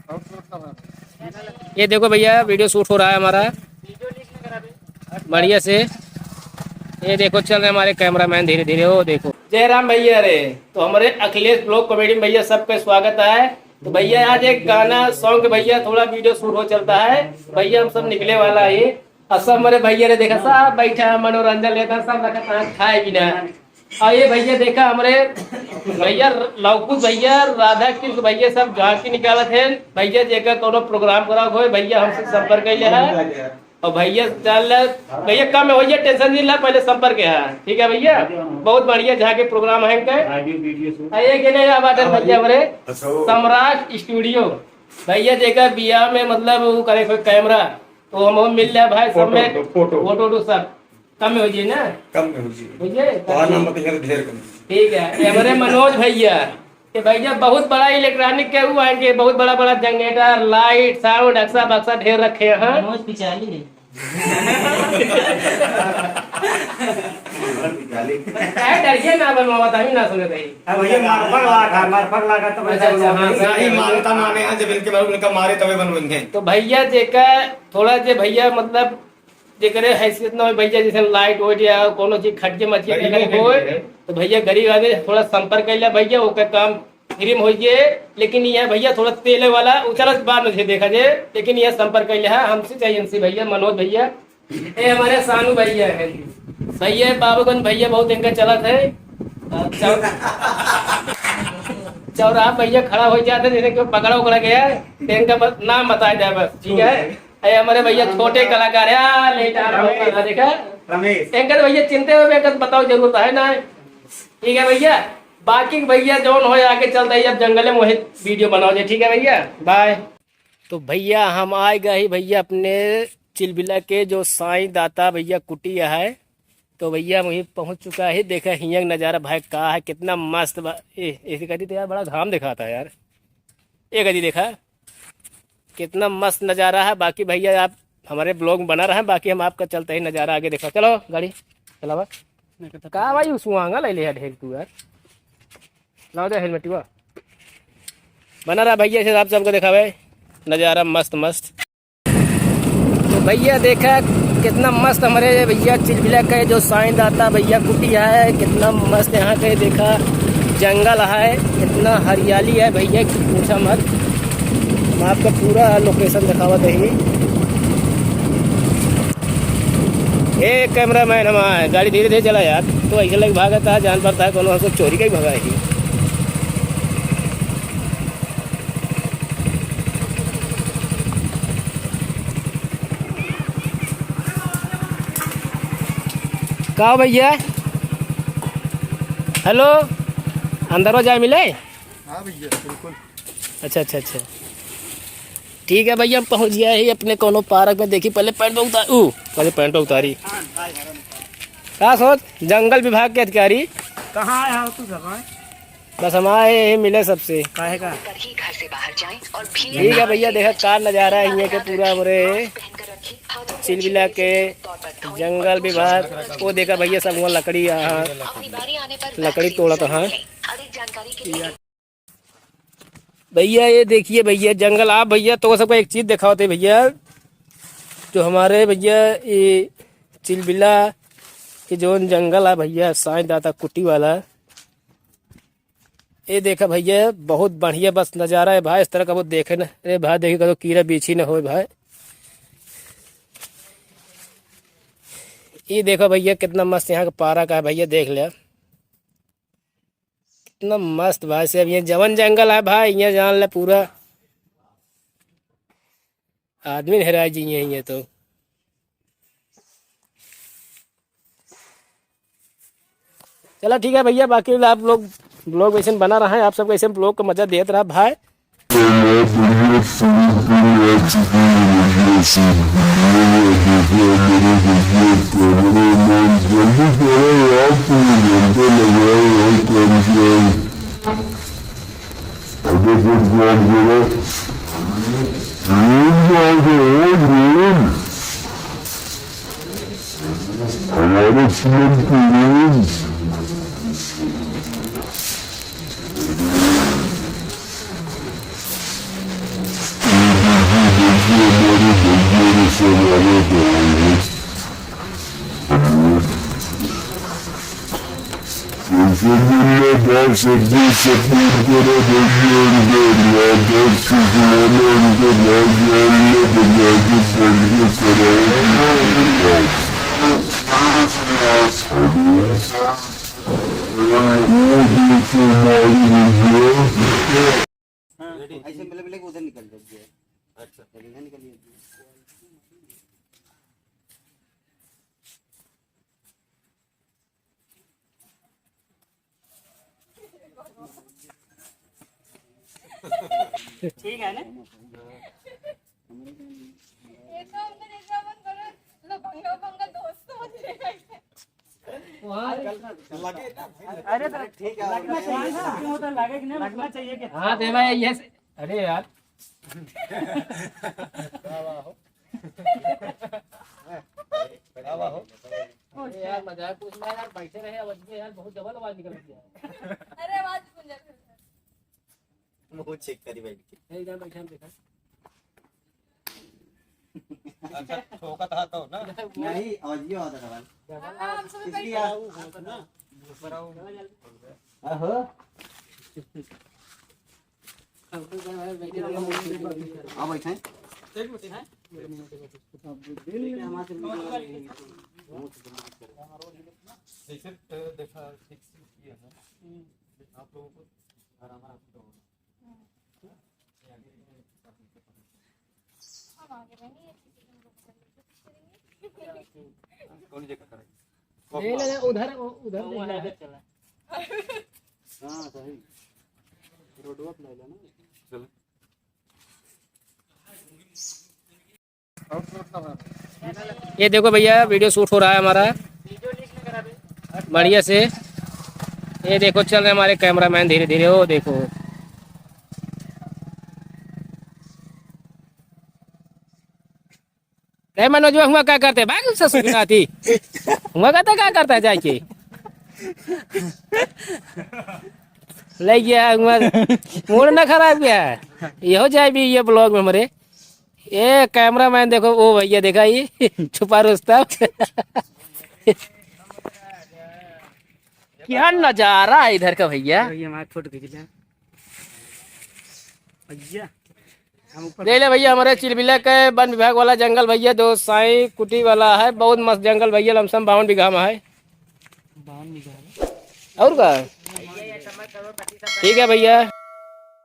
ये देखो भैया वीडियो शूट हो रहा है हमारा बढ़िया से। ये देखो चल रहे हमारे कैमरामैन धीरे धीरे। वो देखो जयराम भैया रे। तो हमारे अखिलेश ब्लॉग कॉमेडी में भैया सबका स्वागत है। तो भैया आज एक गाना सॉन्ग भैया थोड़ा वीडियो शूट हो चलता है। भैया हम सब निकले वाला है और सब हमारे भैया ने देखा सब बैठा मनोरंजन लेता सब रखा खाए बिना। और ये भैया देखा हमारे भैया लवकुश भैया राधा कृष्ण भैया सब झांकी निकालत है। भैया जेकर कोनो प्रोग्राम करा हो भैया हमसे संपर्क कैले है। और भैया चल भैया कम भैया टेंशन नहीं ला पहले संपर्क है। ठीक है भैया बहुत बढ़िया झांकी प्रोग्राम है भैया हमारे सम्राट स्टूडियो। भैया जेकर बिया में मतलब वो करे कोई कैमरा तो हम मिल जाए भाई सब में फोटो सब कम में हो जाए ना कम में हो जाए। ठीक है हमारे मनोज भैया ये भैया बहुत बड़ा इलेक्ट्रॉनिक के हुआ है बहुत बड़ा बड़ा जनरेटर लाइट साउंड अक्सा बक्सा ढेर रखे हैं। मनोज पिचाली डरिए ना बनवा ही ना सुने भैया मारफर तो मारे तवे बनवेंगे। तो भैया जेका थोड़ा जे भैया मतलब जेकरे हैसियत ना हो भैया जैसे लाइट वाइट या कोनो चीज खटके मचिए हो तो भैया गरीब आदमी थोड़ा संपर्क कर लिया भैया ओकर काम फ्री में हो जाए। लेकिन यह भैया थोड़ा तेल वाला उचल बाद में देखा जाए। लेकिन यह संपर्क कर लिया हमसे चाहिए भैया मनोज भैया ये हमारे सानू भैया है। भैया बाबूगंज भैया बहुत इनका चलत है। चौराहा भैया खड़ा हो जाते जैसे क्यों पकड़ा उकड़ा गया तो इनका नाम बताया जाए बस। ठीक है हमारे भैया छोटे कलाकार है देखा रमेश एंकर भैया चिंते हुए बताओ जरूरत है ना। ठीक है भैया बाकी भैया जौन हो आगे चलता है अब जंगल में वही वीडियो बनाओ जाए। ठीक है भैया बाय। तो भैया हम आए गए भैया अपने चिलबिला के जो साईं दाता भैया कुटिया है। तो भैया वहीं पहुंच चुका है। देखा हिंग नज़ारा भाई का है कितना मस्त ऐसी कहती तो यार बड़ा घाम दिखाता है यार। एक अजी देखा कितना मस्त नज़ारा है। बाकी भैया आप हमारे ब्लॉग में बना रहे हैं बाकी हम आपका चलते ही नज़ारा आगे देखो। चलो गाड़ी चलावा कहा भाई सुहांगा ले लिया ढेर तू यार लाओ दे हेलमेट हुआ बना रहा भैया से आप सबको देखा भाई नज़ारा मस्त मस्त। तो भैया देखा कितना मस्त हमारे भैया चिलबिला का जो साईं दाता भैया कुटिया है कितना मस्त यहाँ के देखा जंगल है कितना हरियाली है भैया पूछा मत। हम आपका पूरा लोकेशन दिखावा देंगे। ए कैमरामैन हमारा गाड़ी धीरे धीरे चला यार तो ऐसे लग भागता है जान पड़ता है कोनो हमको चोरी का ही भगाएगी। कहा भैया हेलो अंदर हो जाए मिले। हाँ भैया बिल्कुल अच्छा अच्छा अच्छा ठीक है भैया हम पहुंच गया है अपने कोनो पार्क में। देखी पहले पैंट पहले पैंट उतारी क्या सोच जंगल विभाग के अधिकारी कहाँ आया हो तू बस हमारे मिले सबसे काहे का घर से बाहर जाएं और ठीक है भैया देखा कार नज़ारा है के पूरा हमारे चिलबिला के जंगल विभाग। वो देखा भैया सब वहाँ लकड़ी यहाँ लकड़ी तोड़ा तो हाँ भैया ये देखिए भैया जंगल आप भैया तो सबको एक चीज़ दिखा होते भैया जो हमारे भैया ये चिलबिला के जो जंगल है भैया साईं दाता कुटी वाला ये देखा भैया बहुत बढ़िया बस नज़ारा है भाई। इस तरह का वो देखे ना अरे भाई देखे तो कीड़ा बीछी ना हो भाई। ये देखो भैया कितना मस्त यहाँ का पार्क है भैया देख लिया कितना मस्त भाई से। अब ये जवन जंगल है भाई ये जान ले पूरा आदमी हेराय जी ये तो चलो ठीक है भैया बाकी आप लोग ब्लॉग वैसे बना रहा है आप सबको ऐसे ब्लॉग का मजा देते रहा भाई। ऐसे मिले मिले उधर निकल जाइए। अच्छा चलिए निकलिए। ठीक है ना। ये तो हमने देखा अपन करो लफंगा फंगा दोस्त समझ रहे अरे तो ठीक है लगना चाहिए ना, क्यों होता लगे कि नहीं लगना चाहिए कि हाँ दे भाई ये अरे यार अरे यार मजाक पूछ रहा यार, बैठे रहे आवाज में यार बहुत डबल आवाज निकल रही है। अरे आवाज सुन जा। मुंह चेक करी बैठ के। नहीं इधर बैठा हम देखा अच्छा ठोका था तो ना नहीं आवाज ये होता था हां हम सब इसलिए बैठ होता ना आहो हां बैठे एक मिनट है जैसे देखा ठीक से किया है आप लोगों को आराम तो हम आगे नहीं है कौन जगह करेंगे नहीं नहीं उधर उधर चला हां सही रोडवा पे ले लो ना चलो ये देखो भैया वीडियो शूट हो रहा है हमारा बढ़िया से। ये देखो चल रहे हमारे कैमरामैन धीरे धीरे, वो देखो मनोज हुआ क्या करते भाग ससुर नाती हुआ कहता क्या करता है जाके ले गया मूड ना खराब गया ये हो जाए भी ये ब्लॉग में हमारे। ये कैमरामैन देखो वो भैया देखा ये छुपा रुस्तम क्या नजारा है इधर का भैया। फोटो खींच ले भैया देख ले भैया हमारे चिलबिला के वन विभाग वाला जंगल भैया, दो साई कुटी वाला है, बहुत मस्त जंगल भैया, लमसम 52 बीघा में है। 52 बीघा और का ठीक है भैया।